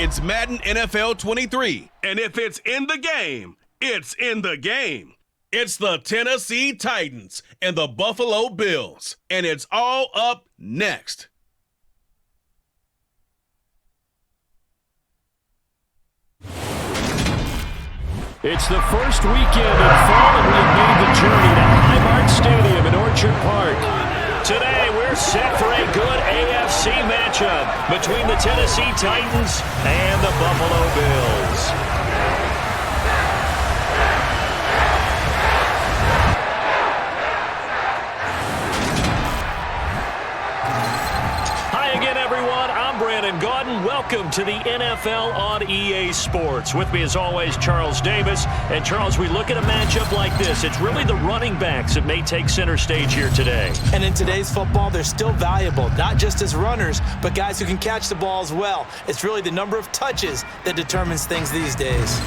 It's Madden NFL 23. And if it's in the game, it's in the game. It's the Tennessee Titans and the Buffalo Bills. And it's all up next. It's the first weekend in fall, and we have made the journey to Highmark Stadium in Orchard Park. Today, we're set for a good AFC matchup between the Tennessee Titans and the Buffalo Bills. Welcome to the NFL on EA Sports. With me, as always, Charles Davis. And, Charles, we look at a matchup like this. It's really the running backs that may take center stage here today. And in today's football, they're still valuable, not just as runners, but guys who can catch the ball as well. It's really the number of touches that determines things these days.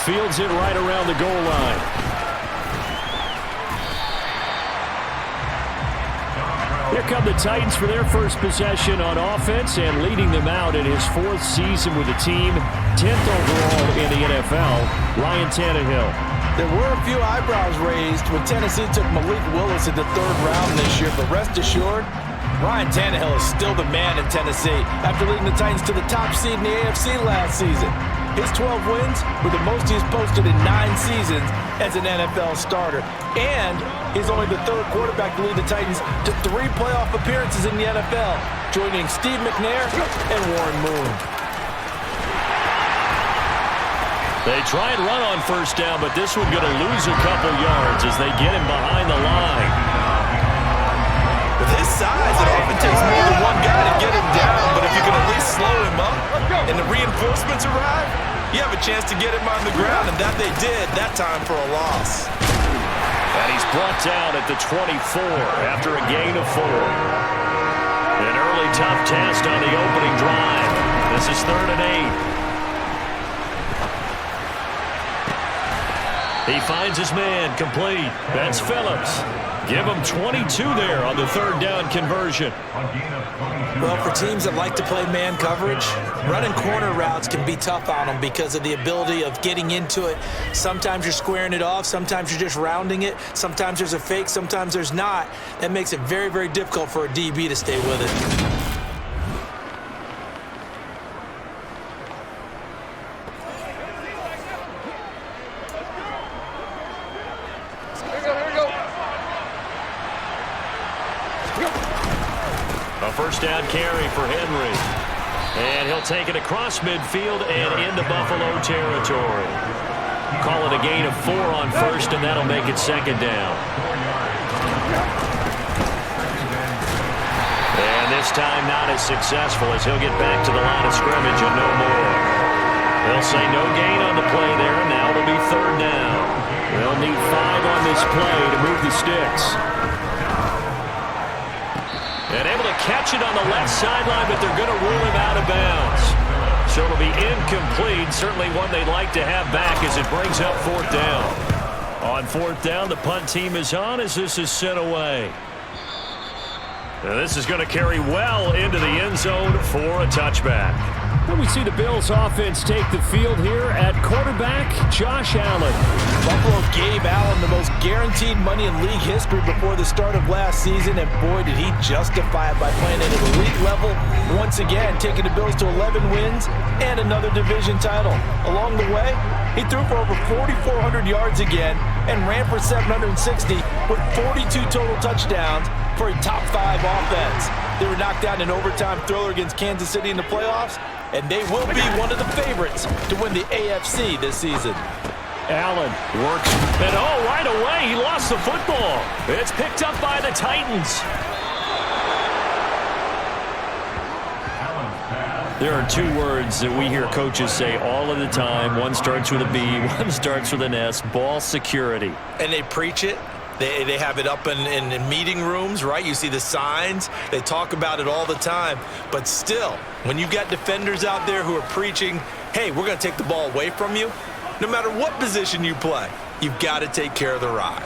Fields it right around the goal line. Here come the Titans for their first possession on offense, and leading them out in his fourth season with the team, 10th overall in the NFL, Ryan Tannehill. There were a few eyebrows raised when Tennessee took Malik Willis in the third round this year, but rest assured, Ryan Tannehill is still the man in Tennessee after leading the Titans to the top seed in the AFC last season. His 12 wins were the most he's posted in 9 seasons as an NFL starter. And he's only the third quarterback to lead the Titans to 3 playoff appearances in the NFL, joining Steve McNair and Warren Moon. They try and run on first down, but this one going to lose a couple yards as they get him behind the line. With his size, it often takes more than one guy to get him down, but if you can at least slow him up and the reinforcements arrive, you have a chance to get him on the ground, and that they did, that time for a loss. And he's brought down at the 24 after a gain of 4. An early tough test on the opening drive. This is 3rd and 8. He finds his man complete. That's Phillips. Give him 22 there on the 3rd down conversion. Well, for teams that like to play man coverage, running corner routes can be tough on them because of the ability of getting into it. Sometimes you're squaring it off. Sometimes you're just rounding it. Sometimes there's a fake. Sometimes there's not. That makes it very, very difficult for a DB to stay with it. First down carry for Henry. And he'll take it across midfield and into Buffalo territory. Call it a gain of 4 on first, and that'll make it 2nd down. And this time not as successful as he'll get back to the line of scrimmage and no more. They'll say no gain on the play there, and now it'll be 3rd down. They'll need 5 on this play to move the sticks. And able to catch it on the left sideline, but they're going to rule him out of bounds. So it'll be incomplete. Certainly one they'd like to have back as it brings up 4th down. On 4th down, the punt team is on as this is sent away. Now this is going to carry well into the end zone for a touchback. And we see the Bills offense take the field here at quarterback, Josh Allen. Buffalo gave Allen the most guaranteed money in league history before the start of last season, and boy, did he justify it by playing at an elite level. Once again, taking the Bills to 11 wins and another division title. Along the way, he threw for over 4,400 yards again and ran for 760 with 42 total touchdowns for a top 5 offense. They were knocked down in overtime thriller against Kansas City in the playoffs, and they will be one of the favorites to win the AFC this season. Allen works, and right away, he lost the football. It's picked up by the Titans. There are two words that we hear coaches say all of the time. One starts with a B, one starts with an S, ball security. And they preach it. They have it up in meeting rooms, right? You see the signs. They talk about it all the time. But still, when you've got defenders out there who are preaching, hey, we're going to take the ball away from you, no matter what position you play, you've got to take care of the rock.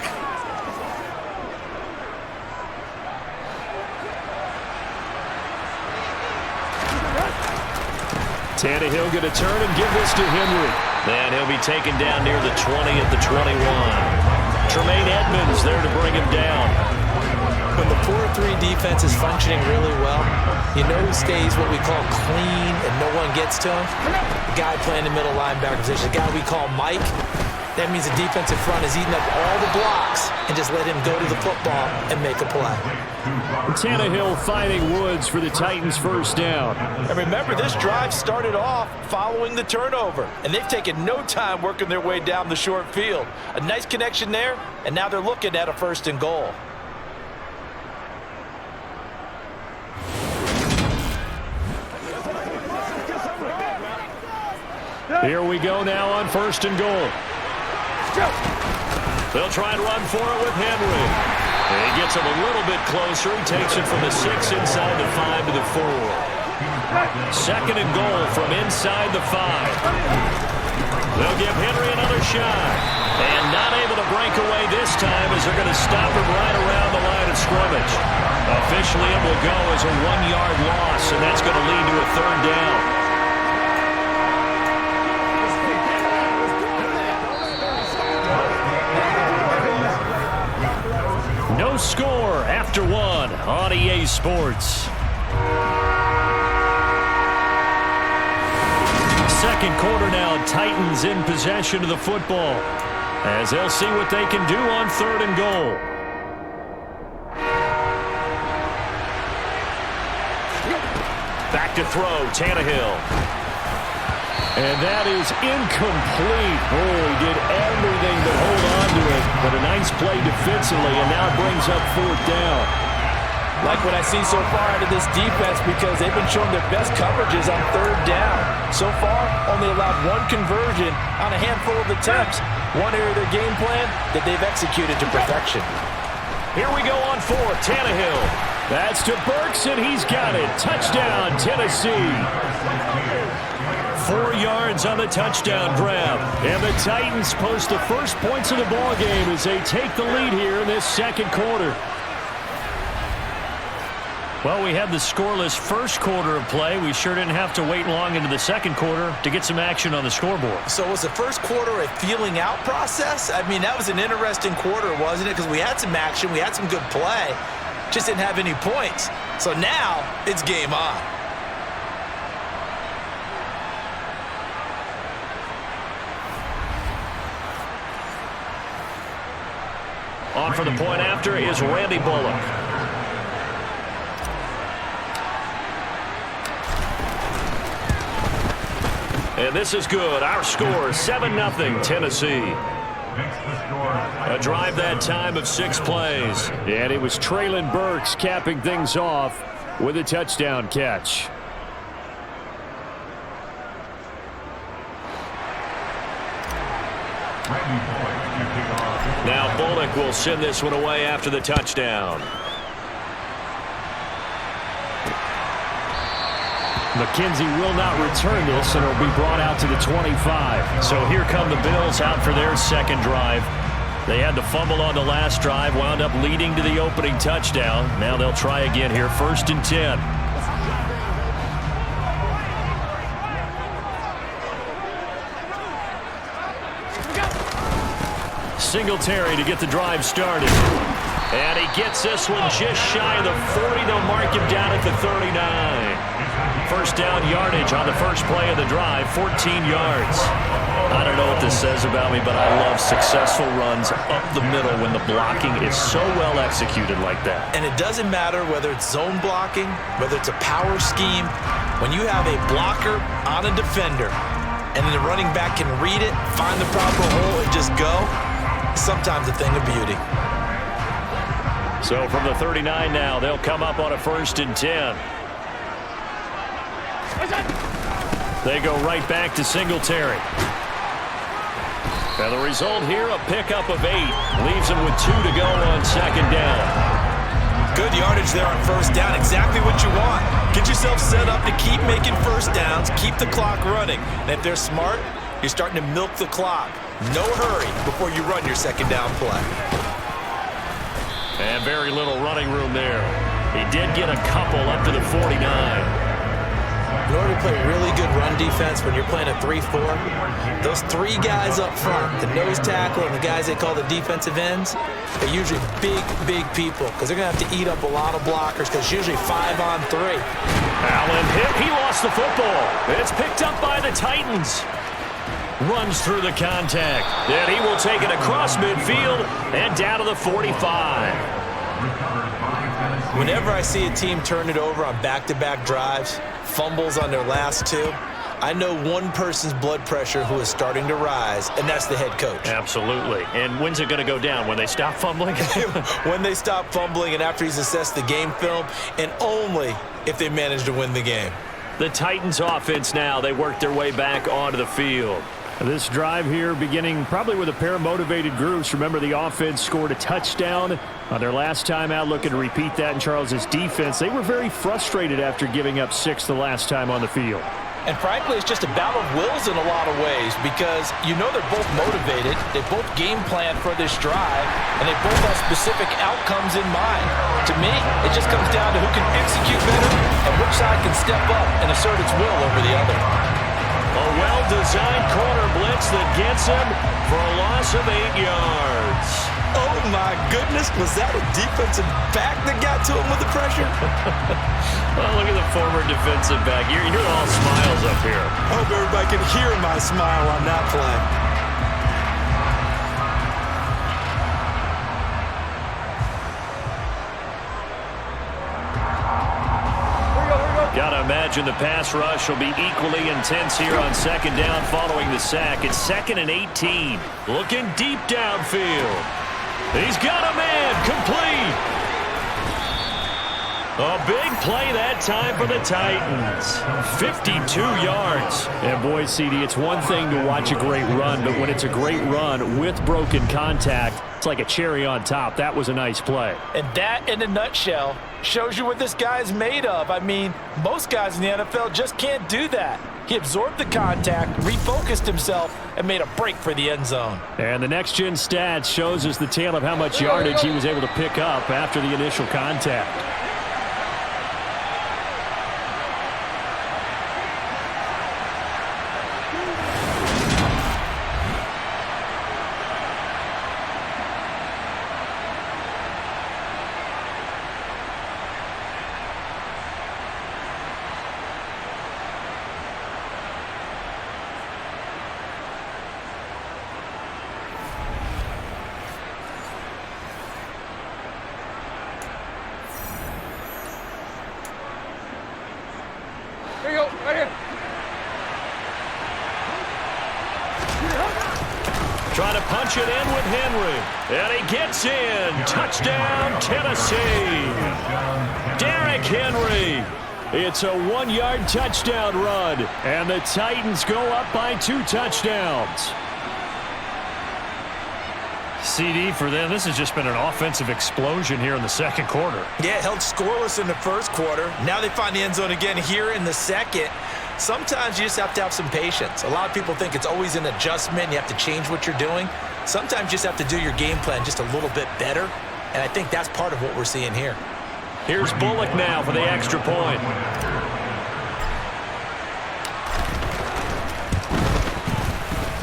Tannehill going to turn and give this to Henry. And he'll be taken down near the 20 at the 21. Tremaine Edmonds there to bring him down. When the 4-3 defense is functioning really well, you know who stays what we call clean and no one gets to him? The guy playing the middle linebacker position, the guy we call Mike. That means the defensive front is eating up all the blocks and just let him go to the football and make a play. Tannehill finding Woods for the Titans' first down. And remember, this drive started off following the turnover, and they've taken no time working their way down the short field. A nice connection there, and now they're looking at a 1st and goal. Here we go now on 1st and goal. They'll try and run for it with Henry. He gets him a little bit closer. He takes it from the 6 inside the 5 to the 4. 2nd and goal from inside the 5. They'll give Henry another shot. And not able to break away this time as they're going to stop him right around the line of scrimmage. Officially, it will go as a 1-yard loss, and that's going to lead to a 3rd down. No score after 1 on EA Sports. 2nd quarter now, Titans in possession of the football as they'll see what they can do on 3rd and goal. Back to throw, Tannehill. And that is incomplete. Oh, he did everything but hold on to it. But a nice play defensively, and now it brings up 4th down. Like what I see so far out of this defense, because they've been showing their best coverages on 3rd down. So far, only allowed 1 conversion on a handful of attempts. One area of their game plan that they've executed to perfection. Here we go on 4th, Tannehill. That's to Burks, and he's got it. Touchdown, Tennessee. 4 yards on the touchdown grab. And the Titans post the first points of the ball game as they take the lead here in this 2nd quarter. Well, we had the scoreless first quarter of play. We sure didn't have to wait long into the 2nd quarter to get some action on the scoreboard. So was the first quarter a feeling out process? I mean, that was an interesting quarter, wasn't it? Because we had some action, we had some good play, just didn't have any points. So now it's game on. On for the point after is Randy Bullock. And this is good. Our score, 7-0 Tennessee. A drive that time of 6 plays. And it was Treylon Burks capping things off with a touchdown catch. Now Bullock will send this one away after the touchdown. McKenzie will not return this, and it'll be brought out to the 25. So here come the Bills out for their 2nd drive. They had the fumble on the last drive, wound up leading to the opening touchdown. Now they'll try again here, 1st and 10. Singletary to get the drive started. And he gets this one just shy of the 40. They'll mark him down at the 39. First down yardage on the first play of the drive, 14 yards. I don't know what this says about me, but I love successful runs up the middle when the blocking is so well executed like that. And it doesn't matter whether it's zone blocking, whether it's a power scheme. When you have a blocker on a defender, and then the running back can read it, find the proper hole, and just go, sometimes a thing of beauty. So from the 39 now, they'll come up on a 1st and 10. They go right back to Singletary. And the result here, a pickup of 8. Leaves them with 2 to go on second down. Good yardage there on first down. Exactly what you want. Get yourself set up to keep making first downs, keep the clock running. And if they're smart, you're starting to milk the clock. No hurry before you run your second down play. And very little running room there. He did get a couple up to the 49. In order to play really good run defense when you're playing a 3-4, those 3 guys up front, the nose tackle and the guys they call the defensive ends, they're usually big people because they're going to have to eat up a lot of blockers because it's usually 5 on 3. Allen hit. He lost the football. It's picked up by the Titans. Runs through the contact. Then he will take it across midfield and down to the 45. Whenever I see a team turn it over on back-to-back drives, fumbles on their last 2, I know one person's blood pressure who is starting to rise, and that's the head coach. Absolutely. And when's it going to go down? When they stop fumbling? When they stop fumbling and after he's assessed the game film, and only if they manage to win the game. The Titans offense now, they work their way back onto the field. This drive here beginning probably with a pair of motivated groups. Remember, the offense scored a touchdown on their last time out, looking to repeat that in Charles's defense. They were very frustrated after giving up 6 the last time on the field. And frankly, it's just a battle of wills in a lot of ways because you know they're both motivated, they both game plan for this drive, and they both have specific outcomes in mind. To me, it just comes down to who can execute better and which side can step up and assert its will over the other. A well-designed corner blitz that gets him for a loss of 8 yards. Oh, my goodness. Was that a defensive back that got to him with the pressure? Well, look at the former defensive back. You're all smiles up here. I hope everybody can hear my smile on that play. Got to imagine the pass rush will be equally intense here on second down following the sack. It's 2nd and 18. Looking deep downfield. He's got a man complete. A big play that time for the Titans. 52 yards. And boy, CD, it's one thing to watch a great run, but when it's a great run with broken contact, it's like a cherry on top. That was a nice play. And that, in a nutshell, shows you what this guy is made of. I mean, most guys in the NFL just can't do that. He absorbed the contact, refocused himself, and made a break for the end zone. And the next-gen stats shows us the tale of how much yardage he was able to pick up after the initial contact. Trying to punch it in with Henry. And he gets in. Touchdown, Tennessee. Derrick Henry. It's a 1-yard touchdown run. And the Titans go up by 2 touchdowns. CD, for them, this has just been an offensive explosion here in the second quarter. Yeah, held scoreless in the first quarter. Now they find the end zone again here in the second. Sometimes you just have to have some patience. A lot of people think it's always an adjustment. You have to change what you're doing. Sometimes you just have to do your game plan just a little bit better. And I think that's part of what we're seeing here. Here's Bullock now for the extra point.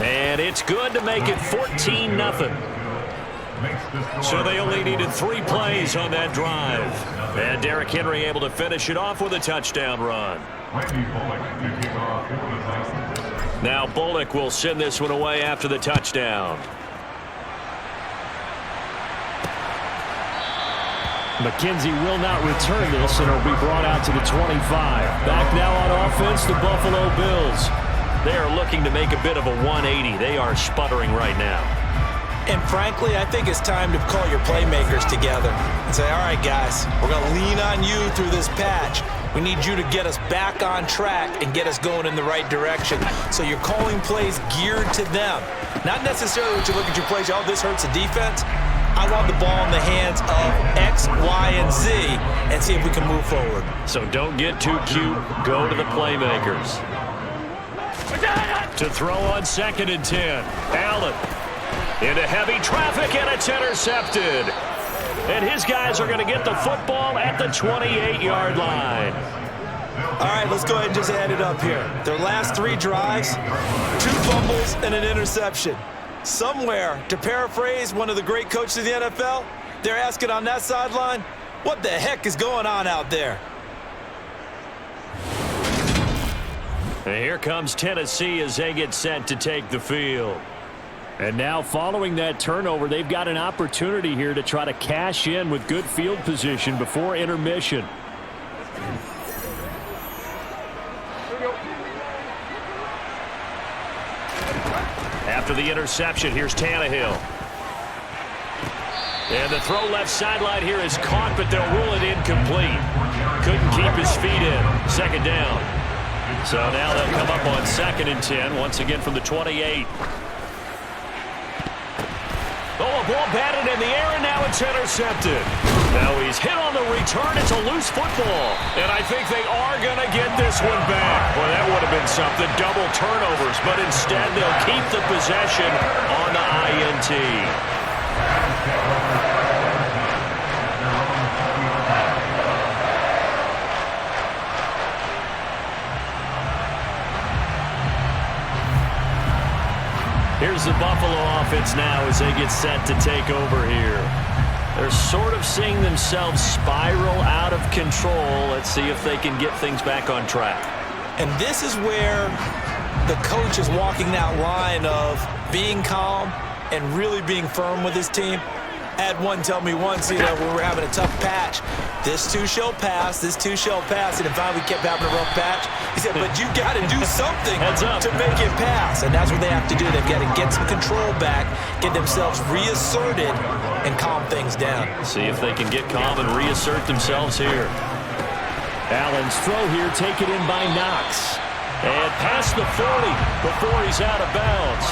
And it's good to make it 14-0. So they only needed 3 plays on that drive. And Derrick Henry able to finish it off with a touchdown run. Now Bullock will send this one away after the touchdown. McKenzie will not return this, and it'll be brought out to the 25. Back now on offense, the Buffalo Bills. They are looking to make a bit of a 180. They are sputtering right now. And frankly, I think it's time to call your playmakers together and say, all right, guys, we're going to lean on you through this patch. We need you to get us back on track and get us going in the right direction. So you're calling plays geared to them. Not necessarily what you look at your plays, oh, this hurts the defense. I want the ball in the hands of X, Y, and Z and see if we can move forward. So don't get too cute. Go to the playmakers. To throw on 2nd and 10. Allen into heavy traffic, and it's intercepted. And his guys are going to get the football at the 28-yard line. All right, let's go ahead and just add it up here. Their last 3 drives, 2 fumbles and an interception. Somewhere, to paraphrase one of the great coaches of the NFL, they're asking on that sideline, what the heck is going on out there? And here comes Tennessee as they get set to take the field. And now following that turnover, they've got an opportunity here to try to cash in with good field position before intermission. After the interception, here's Tannehill. And the throw left sideline here is caught, but they'll rule it incomplete. Couldn't keep his feet in. 2nd down. So now they'll come up on 2nd and 10, once again from the 28. Oh, a ball batted in the air, and now it's intercepted. Now he's hit on the return. It's a loose football. And I think they are going to get this one back. Well, that would have been something. Double turnovers. But instead, they'll keep the possession on the INT. Here's the Buffalo offense now as they get set to take over here. They're sort of seeing themselves spiral out of control. Let's see if they can get things back on track. And this is where the coach is walking that line of being calm and really being firm with his team. I had one tell me once, when we're having a tough patch, this too shall pass, this too shall pass, and finally we kept having a rough patch. He said, but you got to do something to make it pass, and that's what they have to do. They've got to get some control back, get themselves reasserted, and calm things down. See if they can get calm and reassert themselves here. Allen's throw here taken in by Knox. And past the 40 before he's out of bounds.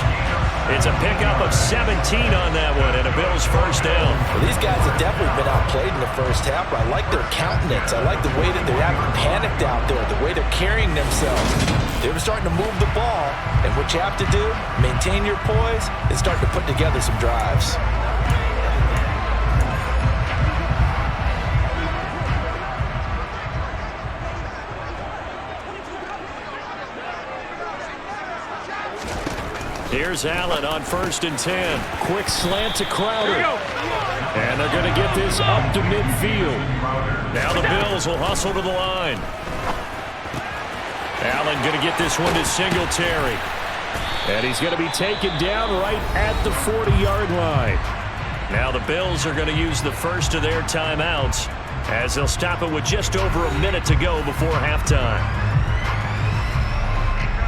It's a pickup of 17 on that one, and a Bills first down. Well, these guys have definitely been outplayed in the first half, but I like their countenance. I like the way that they haven't panicked out there, the way they're carrying themselves. They're starting to move the ball, and what you have to do, maintain your poise, and start to put together some drives. Here's Allen on 1st and 10. Quick slant to Crowder. And they're going to get this up to midfield. Now the Bills will hustle to the line. Allen going to get this one to Singletary. And he's going to be taken down right at the 40-yard line. Now the Bills are going to use the first of their timeouts as they'll stop it with just over a minute to go before halftime.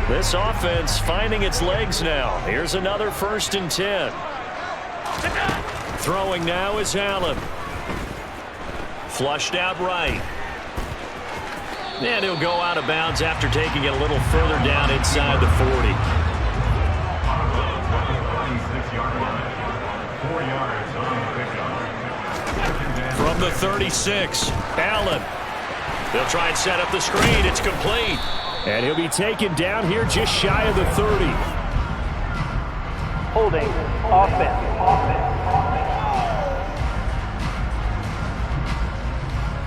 This offense finding its legs now. Here's another 1st and 10. Throwing now is Allen. Flushed out right. And he'll go out of bounds after taking it a little further down inside the 40. 4 yards on the pickup. From the 36, Allen. They'll try and set up the screen. It's complete. And he'll be taken down here just shy of the 30. Holding, offense.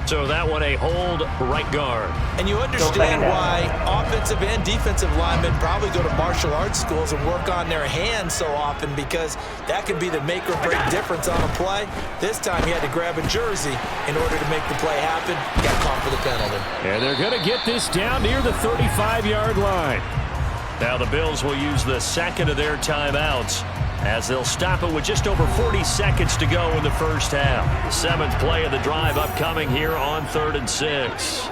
So that one a hold right guard. And you understand why offensive and defensive linemen probably go to martial arts schools and work on their hands so often, because that could be the make or break difference on a play. This time he had to grab a jersey in order to make the play happen. Got caught for the penalty. And they're going to get this down near the 35-yard line. Now the Bills will use the second of their timeouts as they'll stop it with just over 40 seconds to go in the first half. The 7th play of the drive upcoming here on 3rd and 6.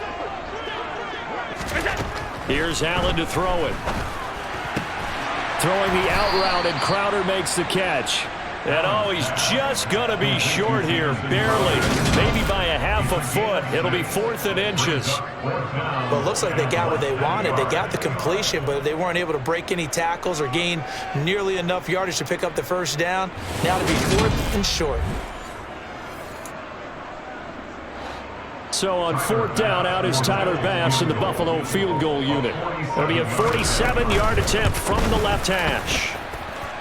Here's Allen to throw it. Throwing the out route, and Crowder makes the catch. And oh, he's just going to be short here, barely, maybe by a half a a foot. It'll be 4th and inches. Well, it looks like they got what they wanted. They got the completion, but they weren't able to break any tackles or gain nearly enough yardage to pick up the first down. Now to be 4th and short. So on 4th down, out is Tyler Bass in the Buffalo field goal unit. It'll be a 47-yard attempt from the left hash.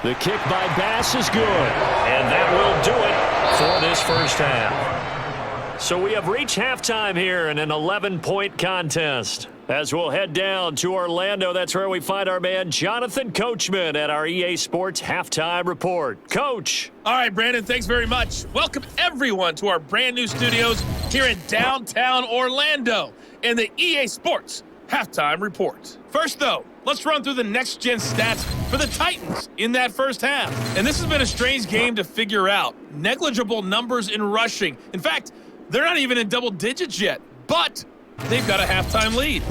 The kick by Bass is good. And that will do it for this first half. So we have reached halftime here in an 11-point contest. As we'll head down to Orlando, that's where we find our man Jonathan Coachman at our EA Sports Halftime Report. Coach. All right, Brandon, thanks very much. Welcome, everyone, to our brand-new studios here in downtown Orlando in the EA Sports Halftime Report. First, though, let's run through the next-gen stats for the Titans in that first half. And this has been a strange game to figure out. Negligible numbers in rushing. In fact, they're not even in double digits yet, but they've got a halftime lead.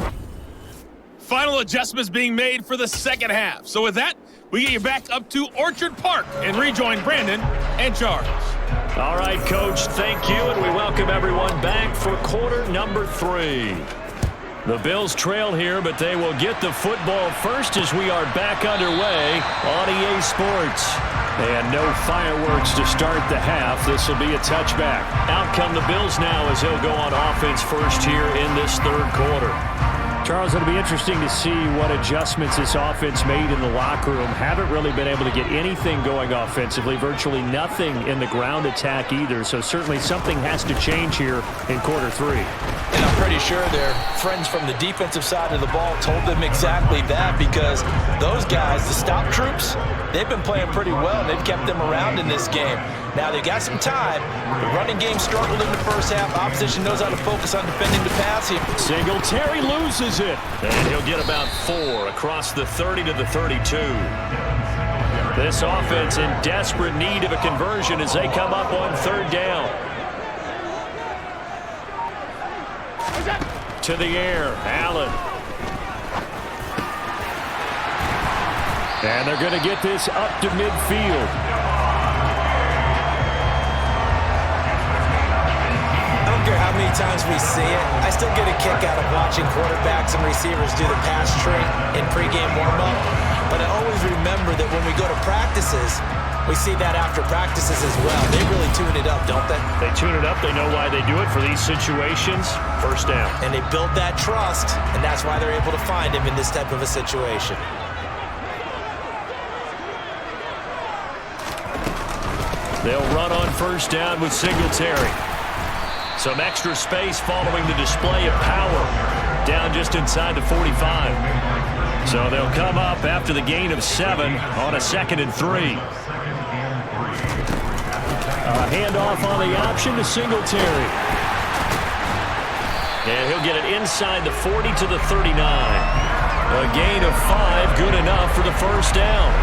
Final adjustments being made for the second half. So with that, we get you back up to Orchard Park and rejoin Brandon and Charles. All right, Coach, thank you, and we welcome everyone back for quarter number 3. The Bills trail here, but they will get the football first as we are back underway on EA Sports. And no fireworks to start the half. This will be a touchback. Out come the Bills now as they'll go on offense first here in this third quarter. Charles, it'll be interesting to see what adjustments this offense made in the locker room. Haven't really been able to get anything going offensively, virtually nothing in the ground attack either. So certainly something has to change here in quarter 3. And I'm pretty sure their friends from the defensive side of the ball told them exactly that, because those guys, the stop troops, they've been playing pretty well, and they've kept them around in this game. Now, they got some time. The running game struggled in the first half. Opposition knows how to focus on defending the pass here. Singletary loses it. And he'll get about 4 across the 30 to the 32. This offense in desperate need of a conversion as they come up on 3rd down. To the air, Allen. And they're going to get this up to midfield. I don't care how many times we see it, I still get a kick out of watching quarterbacks and receivers do the pass tree in pregame warm-up. But I always remember that when we go to practices, we see that after practices as well. They really tune it up, don't they? They tune it up. They know why they do it for these situations. First down. And they build that trust, and that's why they're able to find him in this type of a situation. They'll run on first down with Singletary. Some extra space following the display of power down just inside the 45. So they'll come up after the gain of 7 on a 2nd and 3. A handoff on the option to Singletary. And he'll get it inside the 40 to the 39. A gain of 5, good enough for the first down.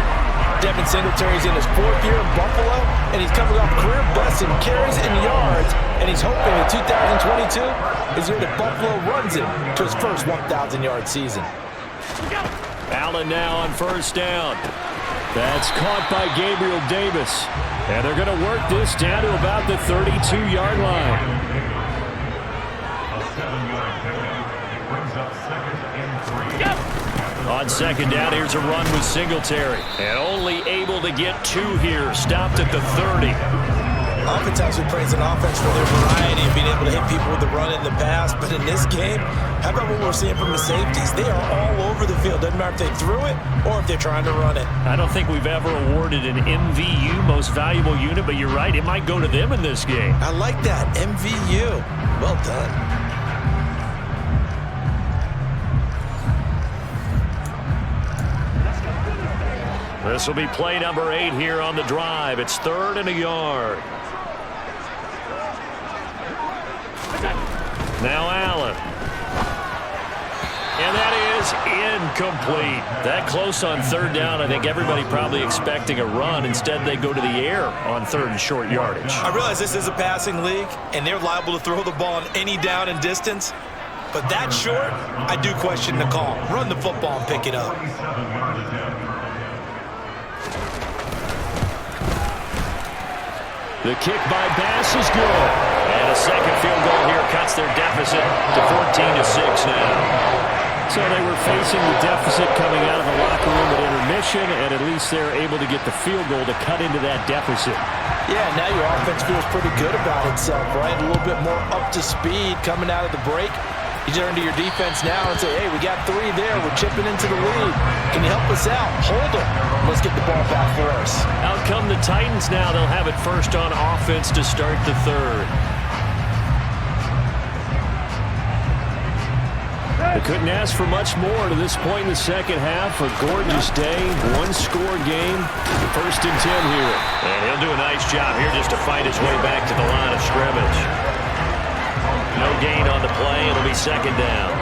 Devin Singletary's in his 4th year in Buffalo, and he's coming off career best in carries and yards, and he's hoping that 2022 is the year that Buffalo runs him to his first 1,000-yard season. Allen now on first down. That's caught by Gabriel Davis. And they're going to work this down to about the 32-yard line. A 7-yard pickup. It brings up 2nd and 3. On second down, here's a run with Singletary. And only able to get 2 here. Stopped at the 30. Oftentimes we praise an offense for their variety of being able to hit people with the run in the pass. But in this game, how about what we're seeing from the safeties? They are all over the field. Doesn't matter if they threw it or if they're trying to run it. I don't think we've ever awarded an MVU, most valuable unit, but you're right, it might go to them in this game. I like that, MVU. Well done. This will be play number 8 here on the drive. It's 3rd and a yard. Now Allen. And that is incomplete. That close on 3rd down. I think everybody probably expecting a run. Instead, they go to the air on 3rd and short yardage. I realize this is a passing league, and they're liable to throw the ball on any down and distance. But that short, I do question the call. Run the football and pick it up. The kick by Bass is good. And a second field goal here cuts their deficit to 14-6 now. So they were facing the deficit coming out of the locker room at intermission, and at least they're able to get the field goal to cut into that deficit. Yeah, now your offense feels pretty good about itself, right? A little bit more up to speed coming out of the break. You turn to your defense now and say, hey, we got 3 there. We're chipping into the lead. Can you help us out? Hold them. Let's get the ball back for us. Out come the Titans now. They'll have it first on offense to start the third. They couldn't ask for much more to this point in the second half. A gorgeous day, one-score game. First and 10 here. And he'll do a nice job here just to fight his way back to the line of scrimmage. No gain on the play. It'll be second down.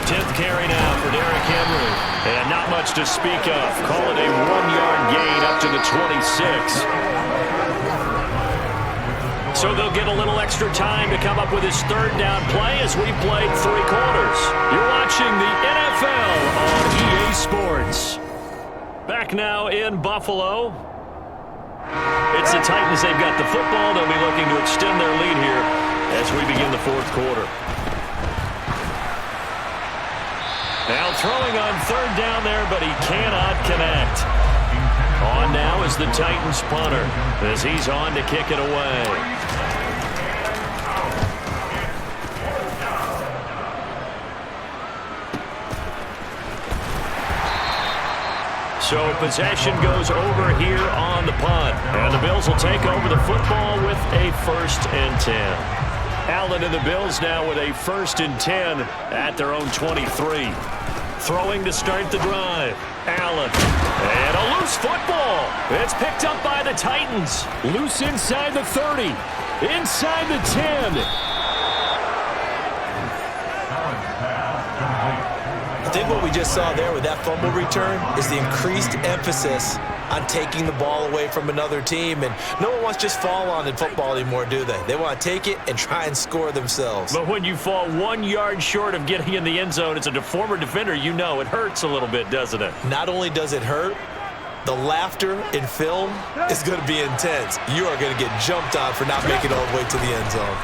10th carry now for Derrick Henry. And not much to speak of. Call it a 1-yard gain up to the 26. So they'll get a little extra time to come up with his third down play as we played 3 quarters. You're watching the NFL on EA Sports. Back now in Buffalo. It's the Titans. They've got the football. They'll be looking to extend their lead here as we begin the 4th quarter. Now throwing on third down there, but he cannot connect. On now is the Titans punter as he's on to kick it away. So possession goes over here on the punt. And the Bills will take over the football with a 1st and 10. Allen and the Bills now with a 1st and 10 at their own 23. Throwing to start the drive. Allen. And a loose football. It's picked up by the Titans. Loose inside the 30. Inside the 10. I think what we just saw there with that fumble return is the increased emphasis on taking the ball away from another team. And no one wants to just fall on in football anymore, do they? They want to take it and try and score themselves. But when you fall 1 yard short of getting in the end zone as a former defender, you know it hurts a little bit, doesn't it? Not only does it hurt, the laughter in film is going to be intense. You are going to get jumped on for not making it all the way to the end zone.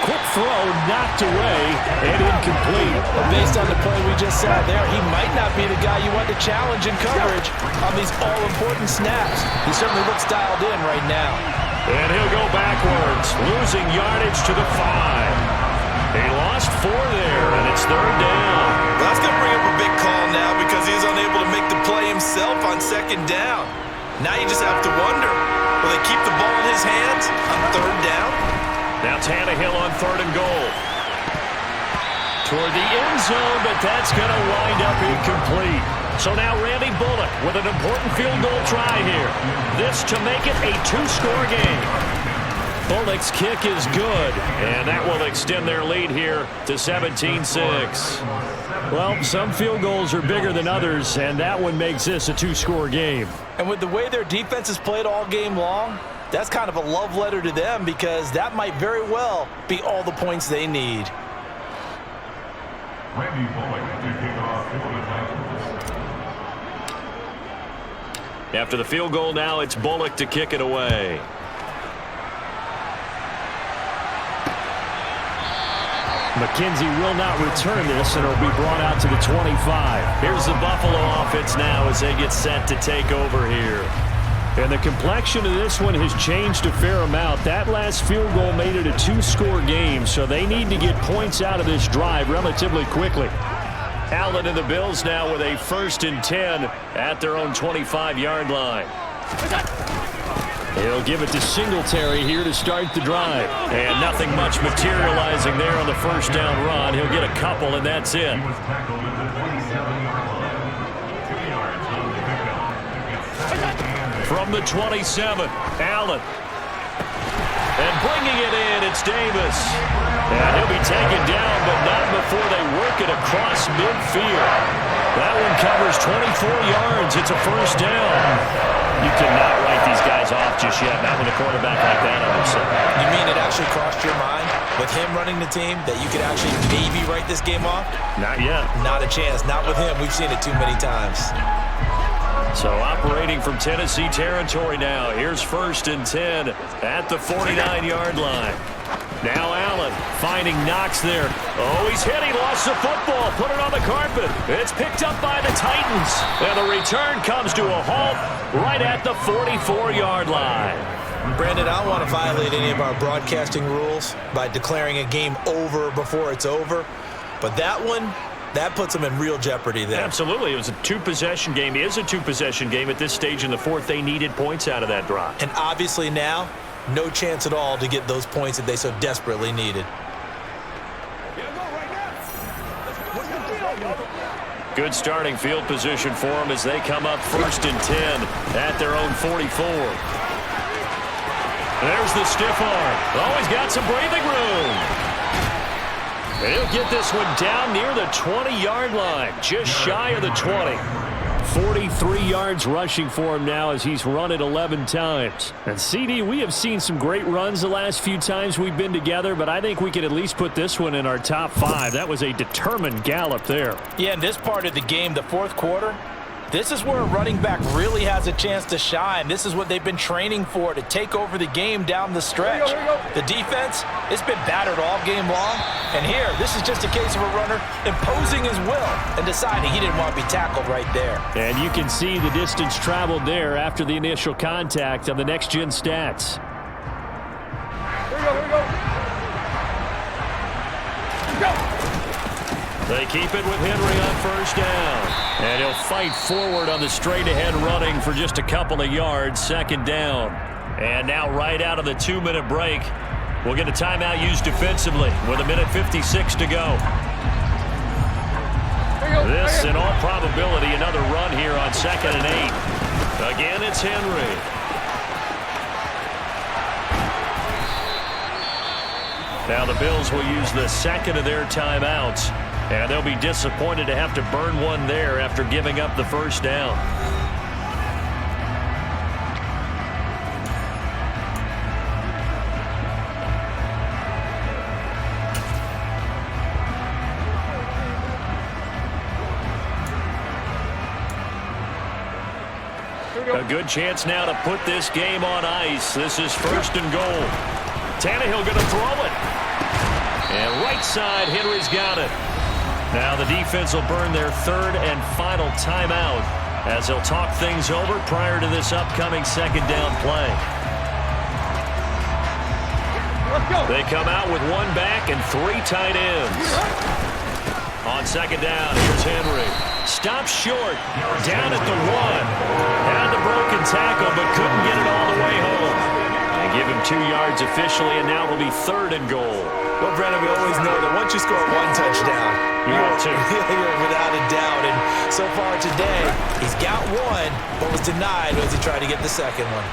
Quick throw, knocked away, and incomplete. Based on the play we just saw there, he might not be the guy you want to challenge in coverage on these all-important snaps. He certainly looks dialed in right now. And he'll go backwards, losing yardage to the 5. He lost 4 there, and it's third down. That's going to bring up a big call now because he's unable to make the play himself on second down. Now you just have to wonder, will they keep the ball in his hands on third down? Now Tannehill on 3rd and goal. Toward the end zone, but that's going to wind up incomplete. So now Randy Bullock with an important field goal try here. This to make it a 2-score game. Bullock's kick is good, and that will extend their lead here to 17-6. Well, some field goals are bigger than others, and that one makes this a 2-score game. And with the way their defense has played all game long, that's kind of a love letter to them because that might very well be all the points they need. Randy Bullock to kick off for the Titans. After the field goal now, it's Bullock to kick it away. McKenzie will not return this, and it'll be brought out to the 25. Here's the Buffalo offense now as they get set to take over here. And the complexion of this one has changed a fair amount. That last field goal made it a 2-score game, so they need to get points out of this drive relatively quickly. Allen and the Bills now with a 1st and 10 at their own 25-yard line. He'll give it to Singletary here to start the drive. And nothing much materializing there on the first down run. He'll get a couple, and that's it. He was tackled at the 27-yard line. 2 yards on the pickup. From the 27, Allen. And bringing it in, it's Davis. And he'll be taken down, but not before they work it across midfield. That one covers 24 yards. It's a first down. You cannot write these guys off just yet, not with a quarterback like that on their side. You mean it actually crossed your mind with him running the team that you could actually maybe write this game off? Not yet. Not a chance. Not with him. We've seen it too many times. So operating from Tennessee territory now. Here's 1st and 10 at the 49-yard line. Now Allen finding Knox there. Oh, he's hit. He lost the football. Put it on the carpet. It's picked up by the Titans. And the return comes to a halt right at the 44-yard line. Brandon, I don't want to violate any of our broadcasting rules by declaring a game over before it's over. But that one, that puts them in real jeopardy there. Absolutely. It was a two-possession game. It is a two-possession game at this stage in the fourth. They needed points out of that drive. And obviously now, no chance at all to get those points that they so desperately needed. Good starting field position for them as they come up 1st and 10 at their own 44. There's the stiff arm. Oh, he's got some breathing room. And he'll get this one down near the 20-yard line, just shy of the 20. 43 yards rushing for him now as he's run it 11 times. And CD, we have seen some great runs the last few times we've been together, but I think we can at least put this one in our top 5. That was a determined gallop there. Yeah, in this part of the game, the fourth quarter, this is where a running back really has a chance to shine. This is what they've been training for, to take over the game down the stretch. The defense, it's been battered all game long. And here, this is just a case of a runner imposing his will and deciding he didn't want to be tackled right there. And you can see the distance traveled there after the initial contact on the next-gen stats. Here we go. They keep it with Henry on 1st down. And he'll fight forward on the straight-ahead running for just a couple of yards, 2nd down. And now right out of the 2-minute break, we'll get a timeout used defensively with 1:56 to go. This, in all probability, another run here on 2nd and 8. Again, it's Henry. Now the Bills will use the 2nd of their timeouts. And they'll be disappointed to have to burn one there after giving up the 1st down. A good chance now to put this game on ice. This is 1st and goal. Tannehill going to throw it. And right side, Henry's got it. Now the defense will burn their 3rd and final timeout as they'll talk things over prior to this upcoming 2nd down play. They come out with 1 back and 3 tight ends. On 2nd down, here's Henry. Stops short, down at the 1. Had the broken tackle, but couldn't get it all the way home. They give him 2 yards officially, and now it'll be 3rd and goal. Well, Brandon, we always know that once you score 1 touchdown, you're 2. Without a doubt. And so far today, he's got 1, but was denied as he tried to get the 2nd one.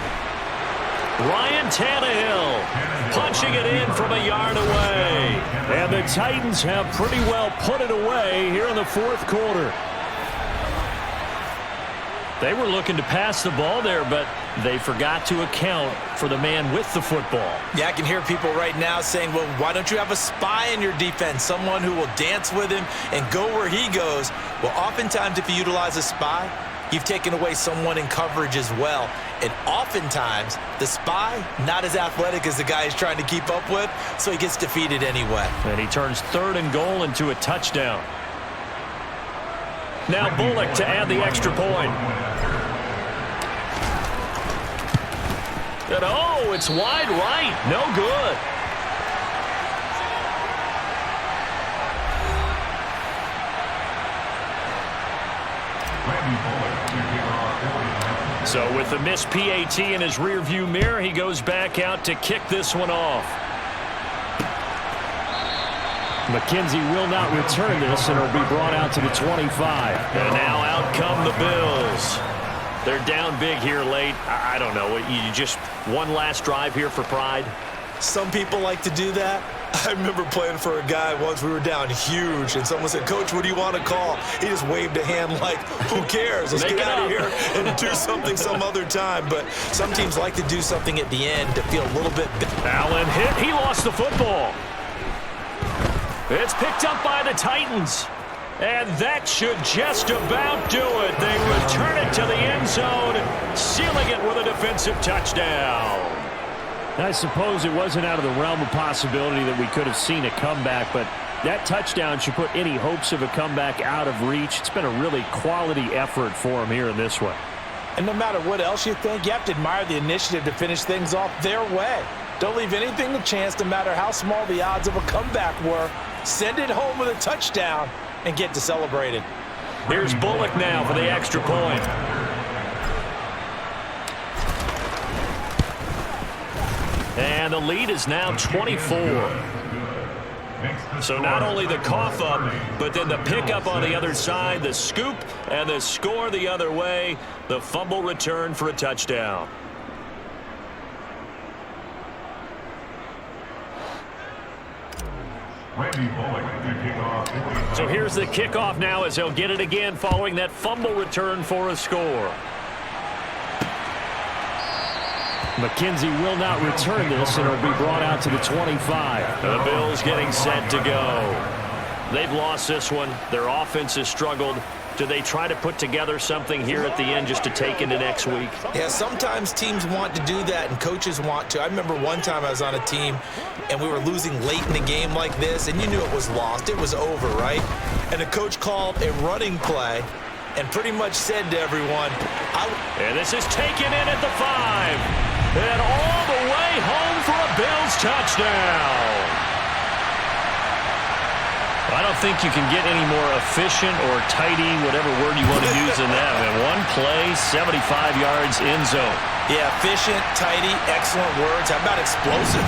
Ryan Tannehill punching it in from a yard away. And the Titans have pretty well put it away here in the 4th quarter. They were looking to pass the ball there, but they forgot to account for the man with the football. Yeah, I can hear people right now saying, well, why don't you have a spy in your defense, someone who will dance with him and go where he goes? Well, oftentimes if you utilize a spy, you've taken away someone in coverage as well. And oftentimes, the spy, not as athletic as the guy he's trying to keep up with, so he gets defeated anyway. And he turns 3rd and goal into a touchdown. Now Bullock to add the extra point. And oh, it's wide right. No good. So with the missed PAT in his rearview mirror, he goes back out to kick this one off. McKenzie will not return this, and it'll be brought out to the 25. And now out come the Bills. They're down big here late. I don't know. You just one last drive here for pride? Some people like to do that. I remember playing for a guy once. We were down huge, and someone said, Coach, what do you want to call? He just waved a hand like, who cares? Let's get out of here and do something some other time. But some teams like to do something at the end to feel a little bit better. Allen hit. He lost the football. It's picked up by the Titans. And that should just about do it. They return it to the end zone, sealing it with a defensive touchdown. I suppose it wasn't out of the realm of possibility that we could have seen a comeback, but that touchdown should put any hopes of a comeback out of reach. It's been a really quality effort for him here in this one. And no matter what else you think, you have to admire the initiative to finish things off their way. Don't leave anything to chance, no matter how small the odds of a comeback were. Send it home with a touchdown and get to celebrate it. Here's Bullock now for the extra point. And the lead is now 24. So not only the cough up, but then the pickup on the other side, the scoop, and the score the other way. The fumble return for a touchdown. So here's the kickoff now as he'll get it again following that fumble return for a score. McKenzie will not return this, and it'll be brought out to the 25. The Bills getting set to go. They've lost this one. Their offense has struggled. Do they try to put together something here at the end just to take into next week? Yeah, sometimes teams want to do that and coaches want to. I remember one time I was on a team and we were losing late in the game like this, and you knew it was lost. It was over, right? And the coach called a running play and pretty much said to everyone, and this is taken in at the 5. And all the way home for a Bills touchdown. I don't think you can get any more efficient or tidy, whatever word you want to use in that. And one play, 75 yards in zone. Yeah, efficient, tidy, excellent words. How about explosive?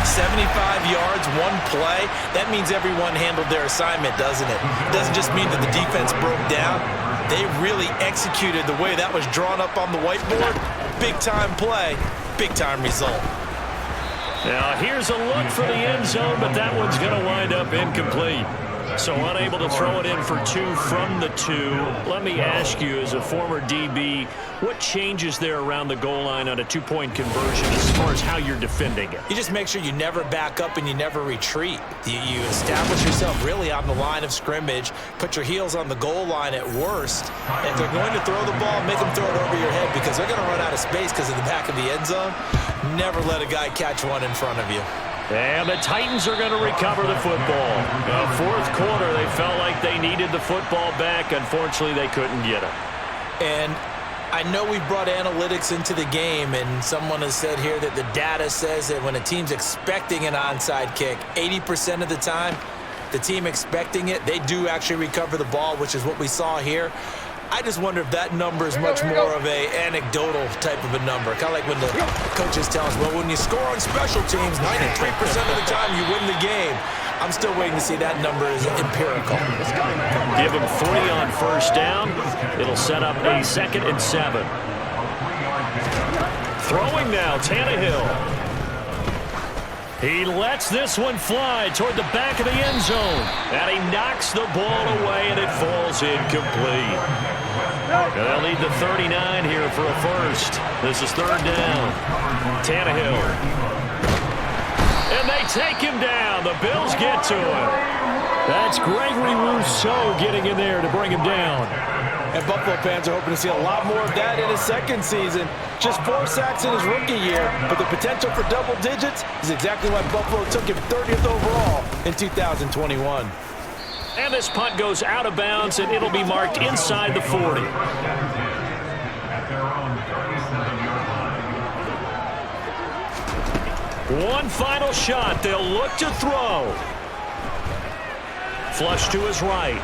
75 yards, one play. That means everyone handled their assignment, doesn't it? It doesn't just mean that the defense broke down. They really executed the way that was drawn up on the whiteboard. Big-time play, big-time result. Now, here's a look for the end zone, but that one's going to wind up incomplete. So unable to throw it in for 2 from the 2. Let me ask you, as a former DB, what changes there around the goal line on a 2-point conversion as far as how you're defending it? You just make sure you never back up and you never retreat. You establish yourself really on the line of scrimmage, put your heels on the goal line at worst. And if they're going to throw the ball, make them throw it over your head because they're going to run out of space because of the back of the end zone. Never let a guy catch one in front of you. And the Titans are going to recover the football. Fourth quarter, they felt like they needed the football back. Unfortunately, they couldn't get it. And I know we've brought analytics into the game, and someone has said here that the data says that when a team's expecting an onside kick, 80% of the time, the team expecting it, they do actually recover the ball, which is what we saw here. I just wonder if that number is much more of a anecdotal type of a number. Kind of like when the coaches tell us, well, when you score on special teams, 93% of the time you win the game. I'm still waiting to see that number is empirical. Give them 3 on first down. It'll set up a 2nd and 7. Throwing now, Tannehill. He lets this one fly toward the back of the end zone. And he knocks the ball away, and it falls incomplete. And they'll need the 39 here for a first. This is 3rd down. Tannehill. And they take him down. The Bills get to him. That's Gregory Rousseau getting in there to bring him down. And Buffalo fans are hoping to see a lot more of that in his second season. Just 4 sacks in his rookie year, but the potential for double digits is exactly why Buffalo took him 30th overall in 2021. And this punt goes out of bounds, and it'll be marked inside the 40. One final shot. They'll look to throw. Flush to his right.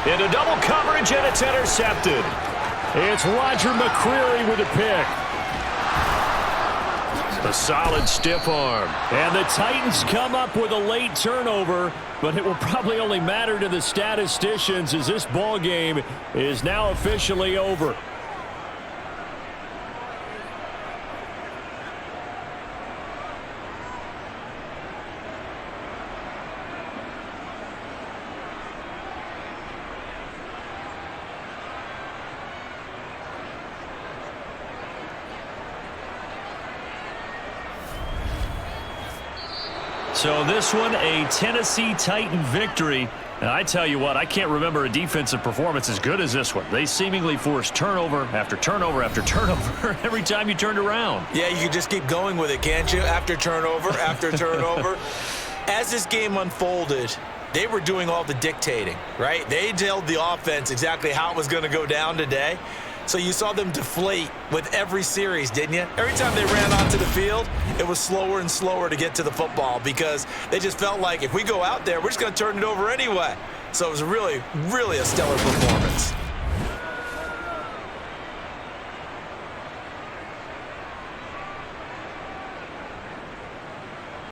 Into double coverage, and it's intercepted. It's Roger McCreary with a pick. A solid stiff arm. And the Titans come up with a late turnover, but it will probably only matter to the statisticians as this ball game is now officially over. So this one, a Tennessee Titan victory. And I tell you what, I can't remember a defensive performance as good as this one. They seemingly forced turnover after turnover after turnover every time you turned around. Yeah, you can just keep going with it, can't you? After turnover, after turnover. As this game unfolded, they were doing all the dictating, right? They told the offense exactly how it was going to go down today. So you saw them deflate with every series, didn't you? Every time they ran onto the field, it was slower and slower to get to the football because they just felt like if we go out there, we're just going to turn it over anyway. So it was really, really a stellar performance.